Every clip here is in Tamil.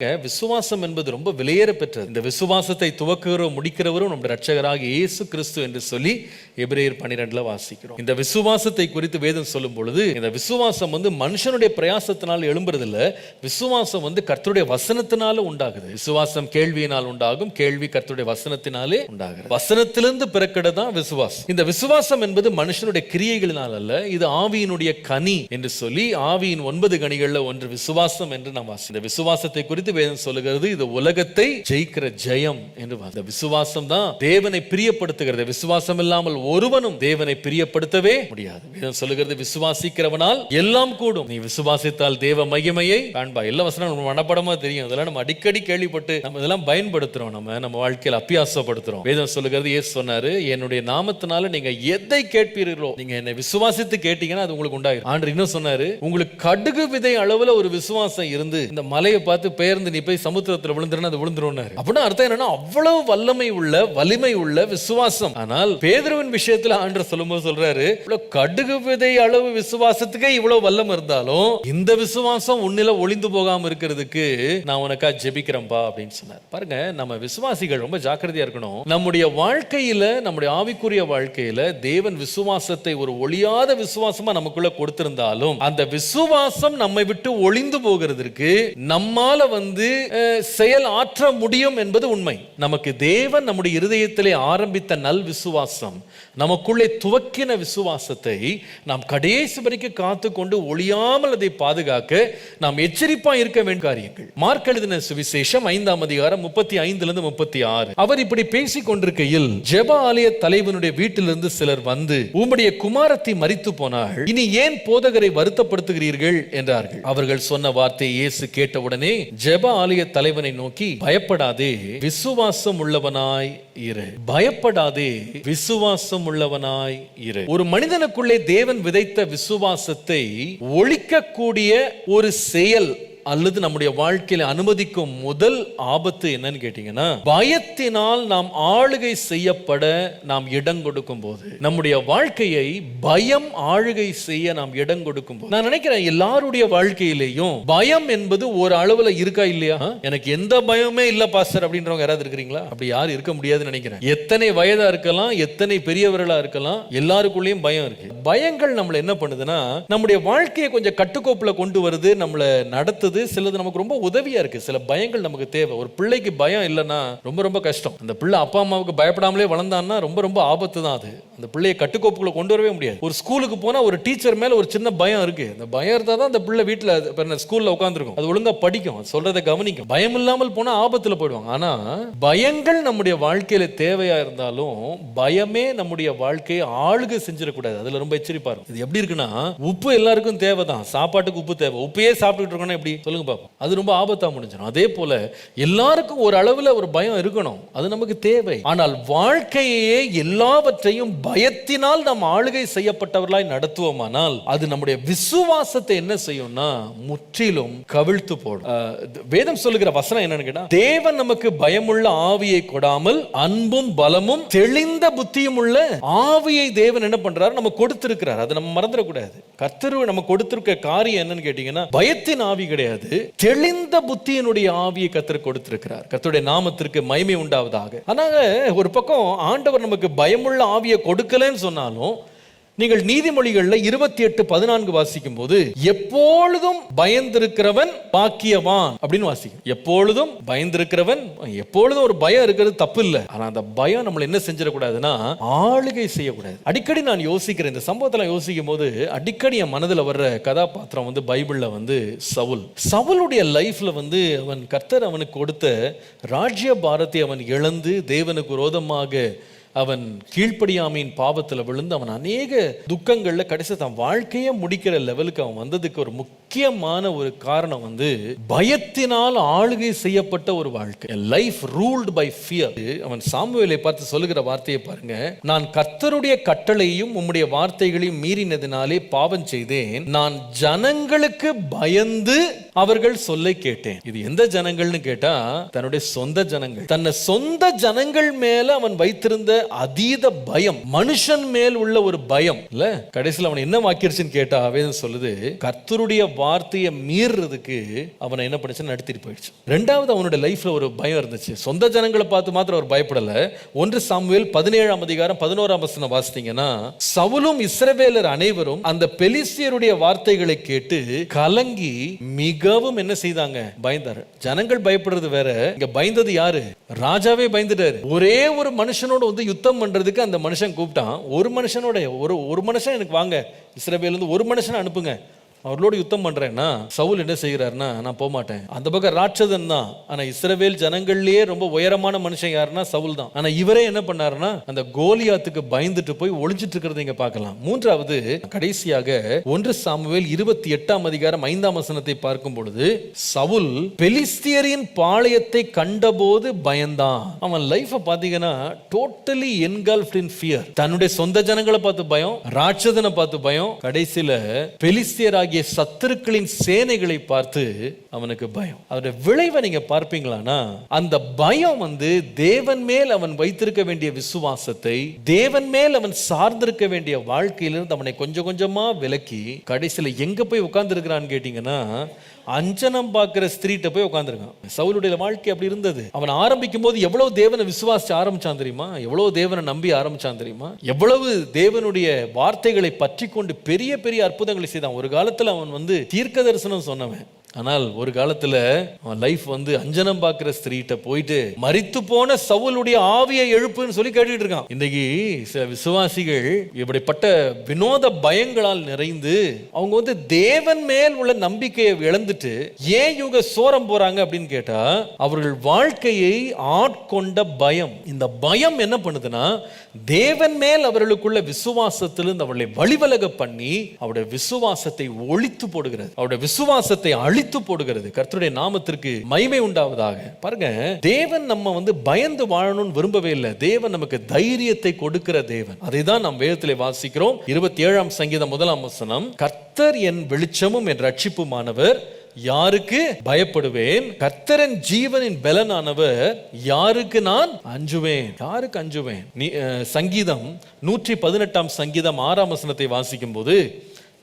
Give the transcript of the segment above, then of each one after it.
விசுவாசம் என்பது ரொம்ப விலையேற பெற்றது. இந்த விசுவாசத்தை துவக்குகிறவரும் முடிக்கிறவரும் நம்முடைய இரட்சகராக இயேசு கிறிஸ்து என்று சொல்லி எபிரேயர் 12 வாசிக்கிறோம். இந்த விசுவாசத்தை குறித்து வேதம் சொல்லும் பொழுது, இந்த விசுவாசம் மனுஷனுடைய பிரயாசத்தினால் எழும்புறதில்ல, விசுவாசம் கர்த்தருடைய வசனத்தினால உண்டாகுது. விசுவாசம் கேள்வியினால் உண்டாகும், கேள்வி கர்த்தருடைய வசனத்தினாலே உண்டாகுது. வசனத்திலிருந்து பிறக்கதான் விசுவாசம். இந்த விசுவாசம் என்பது மனுஷனுடைய கிரியைகளினால் அல்ல, இது ஆவியினுடைய கனி என்று சொல்லி ஆவியின் 9 கனிகள்ல ஒன்று விசுவாசம் என்று நாம் வாசி. இந்த விசுவாசத்தை குறித்து வேதம் சொல்லுகிறது, இது உலகத்தை ஜெயிக்கிற ஜெயம் என்று. அந்த விசுவாசம் தான் தேவனை பிரியப்படுத்துகிறது. விசுவாசம் இல்லாமல் ஒருவனும் தேவனை பிரியப்படுத்தவே முடியாது. வேதம் சொல்லுகிறது, விசுவாசிக்கிறவனால் எல்லாம் கூடும், நீ விசுவாசித்தால் தேவ மகிமையை காண்பாய். எல்லா வசனம் மனப்படமா தெரியும், அதெல்லாம் நம்ம அடிக்கடி கேள்விப்பட்டு நம்ம இதெல்லாம் பயன்படுத்துறோம், நம்ம வாழ்க்கையில் அபியாசப்படுத்துறோம். வேதம் சொல்லுகிறது, இயேசு சொன்னாரு, என்னுடைய நாமத்தினால நீங்க எதை கேட்பீர்களோ, நீங்க என்னை விசுவாசித்து கேட்டீங்கன்னா அது உங்களுக்கு உண்டாயிரும். ஆண்டவர் இன்னும் சொன்னாரு, உங்களுக்கு கடுகு விதை அளவுல ஒரு விசுவாசம் இருந்து இந்த மலையை பார்த்து பெயர்ந்து நீ போய் சமுத்திரத்தில் விழுந்துறனா அது விழுந்துரும். அப்படின்னா அர்த்தம் என்னன்னா, அவ்வளவு வல்லமை உள்ள வலிமை உள்ள விசுவாசம். ஆனால் பேதுருவின் விஷயத்துல ஆண்டவர் சொல்லும்போது சொல்றாரு, கடுகு விதை அளவு விசுவாசத்துக்கே இவ்வளவு வல்லமை இருந்தாலும் இந்த விசுவாசம் உன்னில ஒளிந்து போகாம இருக்கிறதுக்கு நான் உனக்கா ஜெபிக்கிறேன்பா அப்படின்னு சொன்னார். பாருங்க, நம்ம விசுவாசிகள் ரொம்ப ஜாக்கிரதையா இருக்கணும். நம்முடைய வாழ்க்கையில, நம்முடைய ஆவிக்குரிய வாழ்க்கையில தேவன் விசுவாசத்தை ஒரு ஒளியாத விசுவாசமா நமக்குள்ள கொடுத்திருந்தாலும் அந்த விசுவாசம் நம்மை விட்டு ஒளிந்து போகிறதுக்கு நம்மால செயல் ஆற்ற முடியும் என்பது உண்மை. நமக்கு தேவன் நம்முடைய இருதயத்திலே ஆரம்பித்த நல் விசுவாசம், நமக்குள்ளே துவக்கின விசுவாசத்தை நாம் கடைசி வரைக்கும் காத்துக்கொண்டு ஒளியாமல் அதை பாதுகாக்க நாம் எச்சரிப்பா இருக்க வேண்டிய காரியங்கள். மார்க் எழுதின சுவிசேஷம் 5ஆம் அதிகாரம் 35 36. அவர் இப்படி பேசிக் கொண்டிருக்கையில் ஜெப ஆலய தலைவனுடைய வீட்டிலிருந்து சிலர் வந்து, உம்முடைய குமாரத்தி மரித்து போனாள், இனி ஏன் போதகரை வருத்தப்படுத்துகிறீர்கள் என்றார்கள். அவர்கள் சொன்ன வார்த்தை இயேசு கேட்டவுடனே ஜெப ஆலய தலைவனை நோக்கி, பயப்படாதே, விசுவாசம் உள்ளவனாய் இரு. பயப்படாதே, விசுவாசம் உள்ளவனாய் இரு. ஒரு மனிதனுக்குள்ளே தேவன் விதைத்த விசுவாசத்தை ஒழிக்கக்கூடிய ஒரு செயல் அல்லது நம்முடைய வாழ்க்கையில அனுமதிக்கும் முதல் ஆபத்து என்னன்னு கேட்டீங்கன்னா, பயத்தினால் நாம் ஆளுகை செய்யப்பட நாம் இடம் கொடுக்கும் போது, நம்முடைய வாழ்க்கையை பயம் ஆளுகை செய்ய நாம் இடம் கொடுக்கும் போது, நான் நினைக்கிறேன் எல்லாருடைய வாழ்க்கையிலேயும் பயம் என்பது ஒரு அளவுல இருக்கா இல்லையா? எனக்கு எந்த பயமே இல்ல பாஸ்டர் அப்படின்றவங்க யாராவது இருக்கிறீங்களா? அப்படி யாரும் இருக்க முடியாதுன்னு நினைக்கிறேன். எத்தனை வயதா இருக்கலாம், எத்தனை பெரியவர்களா இருக்கலாம், எல்லாருக்குள்ளேயும் பயம் இருக்கு. பயங்கள் நம்மள என்ன பண்ணுதுன்னா, நம்முடைய வாழ்க்கையை கொஞ்சம் கட்டுக்கோப்புல கொண்டு வருது, நம்மள நடத்துது. சிலது நமக்கு ரொம்ப உதவியா இருக்கு. சில பயங்கள் நமக்கு தேவை. ஒரு பிள்ளைக்கு பயம் இல்லைன்னா ரொம்ப ரொம்ப கஷ்டம். அந்த பிள்ளை அப்பா அம்மாவுக்கு பயப்படாமலே வளர்ந்தான்னா ரொம்ப ரொம்ப ஆபத்து தான் அது. அந்த பிள்ளையை கட்டுக்கோப்புக்குள்ள கொண்டு வரவே முடியாது. ஒரு ஸ்கூலுக்கு போனா ஒரு டீச்சர் மேல ஒரு சின்ன பயம் இருக்கு. அந்த பயம் இருந்தா தான் அந்த பிள்ளை வீட்டுல ஸ்கூல்ல உட்காந்துருக்கும், அது ஒழுங்கா படிக்கும், சொல்றதை கவனிக்கும். பயம் இல்லாமல் போனா ஆபத்துல போயிடுவாங்க. ஆனா பயங்கள் நம்முடைய வாழ்க்கையில தேவையா இருந்தாலும் பயமே நம்முடைய வாழ்க்கையை ஆளுகை செஞ்சிடக்கூடாது. அதுல ரொம்ப எச்சரிப்பா இருக்கும். இது எப்படி இருக்குன்னா, உப்பு எல்லாருக்கும் தேவைதான், சாப்பாட்டுக்கு உப்பு தேவை. உப்பையே சாப்பிட்டுட்டு இருக்கோம்னா எப்படி சொல்லுங்க பாப்போம்? அது ரொம்ப ஆபத்தா முடிஞ்சிடும். அதே போல எல்லாருக்கும் ஒரு அளவுல ஒரு பயம் இருக்கணும், அது நமக்கு தேவை. ஆனால் வாழ்க்கையே எல்லாவற்றையும் பயத்தினால் நாம் ஆளுகை செய்யப்பட்டவர்களாய் நடத்துவோமானால் அது நம்முடைய விசுவாசத்தை என்ன செய்யும்னா முற்றிலும் கவிழ்த்து போடும். வேதம் சொல்லுகிற வசனம் என்னன்னு கேட்டா, தேவன் நமக்கு பயமுள்ள ஆவியை கொடாமல் அன்பும் பலமும் தெளிந்த புத்தியும் உள்ள ஆவியை தேவன் என்ன பண்றாரு, நம்ம கொடுத்திருக்கிறார். அதை நம்ம மறந்துடக்கூடாது. கர்த்தர் நம்ம கொடுத்திருக்க காரியம் என்னன்னு கேட்டீங்கன்னா, பயத்தின் ஆவி கிடையாது, தெளிந்த புத்தியினுடைய ஆவியை கர்த்தர் கொடுத்திருக்கிறார். கர்த்தருடைய நாமத்திற்கு மகிமை உண்டாவதாக. ஆனாங்க ஒரு பக்கம் ஆண்டவர் நமக்கு பயமுள்ள ஆவியை கொடுக்கலன்னு சொன்னாலும், நீங்கள் நீதிமொழிகள்ல 28:14 வாசிக்கும் போது, எப்பொழுதும் பயந்திருக்கிறவன் பாக்கியவான் அப்படின்னு வாசிக்கும். எப்பொழுதும் பயந்திருக்கிறவன், எப்பொழுதும் ஒரு பயம் இருக்கிறது தப்பு இல்லை. ஆனா அந்த பயம் நம்மள என்ன செஞ்சிடக்கூடாதுன்னா ஆளுகை செய்யக்கூடாது. அடிக்கடி நான் யோசிக்கிறேன், இந்த சம்பவத்தில் யோசிக்கும் போது அடிக்கடி என் மனதில் வர்ற கதாபாத்திரம் பைபிள்ல சவுல். சவுலுடைய லைஃப்ல அவன் கர்த்தர் அவனுக்கு கொடுத்த ராஜ்ய பாரத்தை அவன் இழந்து தேவனுக்கு விரோதமாக அவன் கீழ்ப்படியாமையின் பாவத்தில் விழுந்து அவன் அநேக துக்கங்கள்ல கடைசி தன் வாழ்க்கையை முடிக்கிற லெவலுக்கு அவன் வந்ததுக்கு ஒரு முக்கியமான ஒரு காரணம் பயத்தினால் ஆளுகை செய்யப்பட்ட ஒரு வாழ்க்கை. Life ruled by fear. அவன் சாமுவேலை பார்த்து சொல்லுகிற வார்த்தையை பாருங்க, நான் கர்த்தருடைய கட்டளையும் உம்முடைய வார்த்தைகளையும் மீறினதினாலே பாவம் செய்தேன், நான் ஜனங்களுக்கு பயந்து அவர்கள் சொல்லை கேட்டேன். இது எந்த ஜனங்கள்னு கேட்டா தன்னுடைய சொந்த ஜனங்கள். தன்னை சொந்த ஜனங்கள் மேல அவன் வைத்திருந்த அதீத பயம், மனுஷன் மேல் உள்ள ஒரு பயம் இல்ல. கடைசியில் அவன் என்ன வாக்கிருச்சுன்னு கேட்டா வேதம் சொல்லுது, கர்த்தருடைய வார்த்தையை மீறதுக்கு அவனை என்ன பண்ணிச்சு, நடத்திட்டு போயிடுச்சு. ரெண்டாவது அவனுடைய லைஃப்ல ஒரு பயம் இருந்துச்சு. சொந்த ஜனங்களை பார்த்து மாத்திரம் அவர் பயப்படல. 1 சாமுவேல் 17ஆம் அதிகாரம் 11ஆம் வசனம் வாசித்தீங்கன்னா, சவுலும் இஸ்ரவேலர் அனைவரும் அந்த பெலிஸ்தியருடைய வார்த்தைகளை கேட்டு கலங்கி மிகவும் என்ன செய்தாங்க, பயந்தாரு. ஜனங்கள் பயப்படுறது வேற, இங்க பயந்தது யாரு? ராஜாவே பயந்துட்டாரு. ஒரே ஒரு மனுஷனோட வந்து யுத்தம் பண்றதுக்கு அந்த மனுஷன் கூப்பிட்டான். ஒரு மனுஷனோட ஒரு மனுஷன் எனக்கு வாங்க, இஸ்ரவேல்ல இருந்து ஒரு மனுஷனை அனுப்புங்க, அவர்களோட யுத்தம் பண்றேன்னா சவுல் என்ன செய்கிறாருன்னா, நான் போக மாட்டேன். அந்த பக்கம் ராட்சதன் தான். ஆனா இஸ்ரவேல் ஜனங்கள்லயே ரொம்ப உயரமான மனுஷன் யாருன்னா சவுல் தான். ஆனா இவரே என்ன பண்ணாருன்னா அந்த கோலியாத்துக்கு பயந்துட்டு போய் ஒளிஞ்சிட்டு இருக்கிறத இங்க பார்க்கலாம். மூன்றாவது, கடைசியாக 1 சாமுவேல் 28ஆம் அதிகாரம் 5ஆம் வசனத்தை பார்க்கும் பொழுது, சவுல் பெலிஸ்தியரின் பாளையத்தை கண்டபோது பயந்தான். அவன் லைஃப் பாத்தீங்கன்னா டோட்டலி என்கல்ஃப்ட் இன் ஃபியர். தன்னுடைய சொந்த ஜனங்களை பார்த்து பயம், ராட்சதனை பார்த்து பயம், கடைசியில பெலிஸ்தியர் சத்துருக்களின் சேனைகளை பார்த்து அவனுக்கு பயம். அவருடைய விளைவை நீங்க பார்ப்பீங்களானா, அந்த பயம் வந்து தேவன் மேல் அவன் வைத்திருக்க வேண்டிய விசுவாசத்தை, தேவன் மேல் அவன் சார்ந்திருக்க வேண்டிய வாழ்க்கையிலிருந்து அவனை கொஞ்சம் கொஞ்சமா விலக்கி கடைசியில எங்க போய் உட்கார்ந்து இருக்கிறான்னு கேட்டீங்கன்னா, அஞ்சனம் பார்க்கிற ஸ்திரீட்ட போய் உட்கார்ந்துருக்கான். சவுலுடைய வாழ்க்கை அப்படி இருந்தது. அவன் ஆரம்பிக்கும் போது எவ்வளவு தேவனை விசுவாசிச்சு ஆரம்பிச்சான் தெரியுமா? எவ்வளவு தேவனை நம்பி ஆரம்பிச்சான் தெரியுமா? எவ்வளவு தேவனுடைய வார்த்தைகளை பற்றி கொண்டு பெரிய பெரிய அற்புதங்களை செய்தான். ஒரு காலத்துல அவன் வந்து தீர்க்க தரிசனம் சொன்னவன். ஆனால் ஒரு காலத்துல அவன் லைஃப் வந்து அஞ்சனம் பார்க்கிற ஸ்திரீட்ட போயிட்டு மரித்து போன சவுலுடைய ஆவியை எழுப்புன்னு சொல்லி கேட்டுட்டு இருக்கான். இன்னைக்கு சில விசுவாசிகள் இப்படிப்பட்ட வினோத பயங்களால் நிறைந்து அவங்க வந்து தேவன் மேல் உள்ள நம்பிக்கையை இழந்துட்டு ஏன் இவங்க சோரம் போறாங்க அப்படின்னு கேட்டா, அவர்கள் வாழ்க்கையை ஆட்கொண்ட பயம். இந்த பயம் என்ன பண்ணுதுன்னா, தேவன் மேல் அவர்களுக்குள்ள விசுவாசத்திலிருந்து அவர்களை வழிவலக பண்ணி அவருடைய விசுவாசத்தை ஒழித்து போடுகிறது, அவருடைய விசுவாசத்தை அழித்து போடுகிறது. கர்த்தருடைய நாமத்திற்கு மகிமை உண்டாவதாக. பாருங்க, தேவன் நம்ம வந்து பயந்து வாழணும்னு விரும்பவே இல்லை. தேவன் நமக்கு தைரியத்தை கொடுக்கிற தேவன். அதை தான் நாம் வேதத்திலே வாசிக்கிறோம். 27ஆம் சங்கீதம் 1ஆம் வசனம், கர்த்தர் என் வெளிச்சமும் என் ரட்சிப்புமானவர், யாருக்கு பயப்படுவேன்? கர்த்தரின் ஜீவனின் பலனானவர், யாருக்கு நான் அஞ்சுவேன்? யாருக்கு அஞ்சுவேன்? சங்கீதம் 118ஆம் சங்கீதம் 6ஆம் வசனத்தை வாசிக்கும் போது,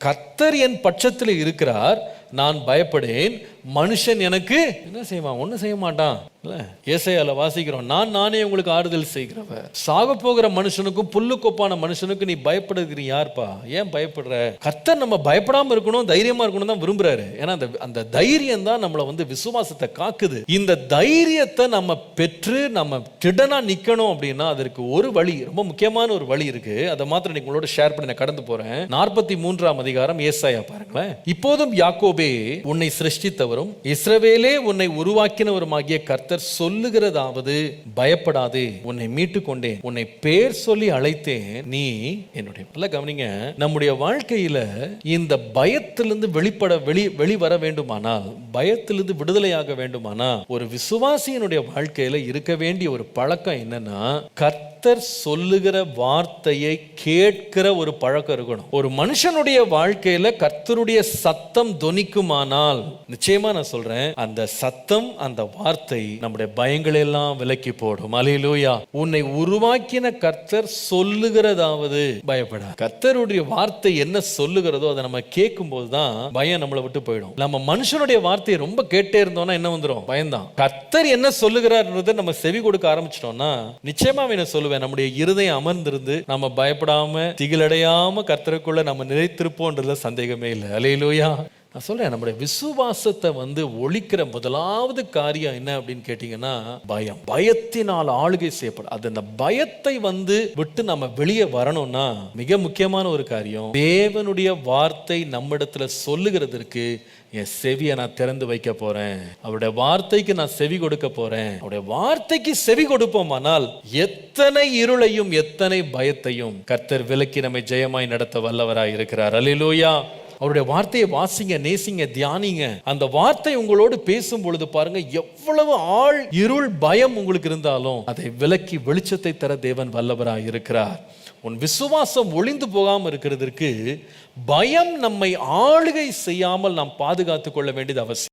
கர்த்தர் என் பட்சத்தில் இருக்கிறார், நான் பயப்படேன். மனுஷன் எனக்கு என்ன செய்வான்? ஒன்னும் செய்ய மாட்டான். ஏசாயால வாசிக்கிறோம், நானே உங்களுக்கு ஆறுதல் செய்கிறவர். சாக போகிற மனுஷனுக்கும் புல்லுக்கொப்பான மனுஷனுக்கும் நீ பயப்படுகிற யார்ப்பா? ஏன் பயப்படுற? கர்த்தர் நம்ம பயப்படாம இருக்கணும், தைரியமா இருக்கணும் தான் விரும்புறாரு. ஏன்னா அந்த தைரியம் தான் நம்மளை வந்து விசுவாசத்தை காக்குது. இந்த தைரியத்தை நம்ம பெற்று நம்ம திடனா நிக்கணும் அப்படின்னா அதற்கு ஒரு வழி, ரொம்ப முக்கியமான ஒரு வழி இருக்கு. அதை மாத்திரம் உங்களோட ஷேர் பண்ணி நான் கடந்து போறேன். 43ஆம் அதிகாரம் ஏசாயா பாருங்களேன். இப்போதும் யாக்கோபே உன்னை சிருஷ்டித்தவரும் இஸ்ரவேலே உன்னை உருவாக்கினவருமாகிய கர்த்தர் சொல்லுகிறதாவது, பயப்படாதே, உன்னை மீட்டுக் கொண்டேன், உன்னை பேர் சொல்லி அழைத்தேன், நீ என்னுடைய. நல்ல கவனிங்க, நம்முடைய வாழ்க்கையில இந்த பயத்திலிருந்து வெளிவர வேண்டுமானால், பயத்திலிருந்து விடுதலையாக வேண்டுமானால், ஒரு விசுவாசியினுடைய வாழ்க்கையில இருக்க வேண்டிய ஒரு பழக்கம் என்னன்னா, கர்த்தர் சொல்லுகிற வார்த்தையை கேட்கிற ஒரு பழக்கம் இருக்கணும். ஒரு மனுஷனுடைய வாழ்க்கையில கர்த்தருடைய சத்தம் தொனிக்குமானால், நிச்சயமா நான் சொல்றேன், அந்த சத்தம், அந்த வார்த்தை நம்முடைய பயங்களை எல்லாம் விலக்கி போடும். அல்லேலூயா. உன்னை உருவாக்கின கர்த்தர் சொல்லுகிறதாவது, பயப்படா. கர்த்தருடைய வார்த்தை என்ன சொல்லுகிறதோ அதை நம்ம கேட்கும் போதுதான் பயம் நம்மளை விட்டு போயிடும். நம்ம மனுஷனுடைய வார்த்தையை ரொம்ப கேட்டே இருந்தோம்னா என்ன வந்துடும்? பயம்தான். கர்த்தர் என்ன சொல்லுகிறார்ன்றதை நம்ம செவி கொடுக்க ஆரம்பிச்சிட்டோம்னா நிச்சயமா என்ன சொல்லுவேன், நம்முடைய இருதயம் அமர்ந்திருந்து நம்ம பயப்படாம திகிலடையாம கர்த்தருக்குள்ள நம்ம நிலைத்திருப்போம்ன்றதுல சந்தேகமே இல்லை. அல்லேலூயா. நான் சொல்றேன், நம்முடைய விசுவாசத்தை வந்து ஒழிக்கிற முதலாவது காரியம் என்ன அப்படின்னு கேட்டீங்கன்னா பயம். பயத்தினால் ஆளுகை செய்யப்படும். அது அந்த பயத்தை வந்து விட்டு நம்ம வெளியே வரணும்னா மிக முக்கியமான ஒரு காரியம், தேவனுடைய வார்த்தை நம்மிடத்துல சொல்லுகிறதற்கு என் செவியை நான் திறந்து வைக்க போறேன். அவருடைய வார்த்தைக்கு நான் செவி கொடுக்க போறேன். அவருடைய வார்த்தைக்கு செவி கொடுப்போமானால் எத்தனை இருளையும் எத்தனை பயத்தையும் கர்த்தர் விலக்கி நம்மை ஜெயமாய் நடத்த வல்லவராய் இருக்கிறார். அல்லேலூயா. அவருடைய வார்த்தையை வாசிங்க, நேசிங்க, தியானிங்க. அந்த வார்த்தை உங்களோடு பேசும் பொழுது பாருங்க, எவ்வளவு ஆள் இருள் பயம் உங்களுக்கு இருந்தாலும் அதை விலக்கி வெளிச்சத்தை தர தேவன் வல்லவராய் இருக்கிறார். உன் விசுவாசம் ஒளிந்து போகாமல் இருக்கிறதற்கு பயம் நம்மை ஆளுகை செய்யாமல் நாம் பாதுகாத்துக் கொள்ள வேண்டியது அவசியம்.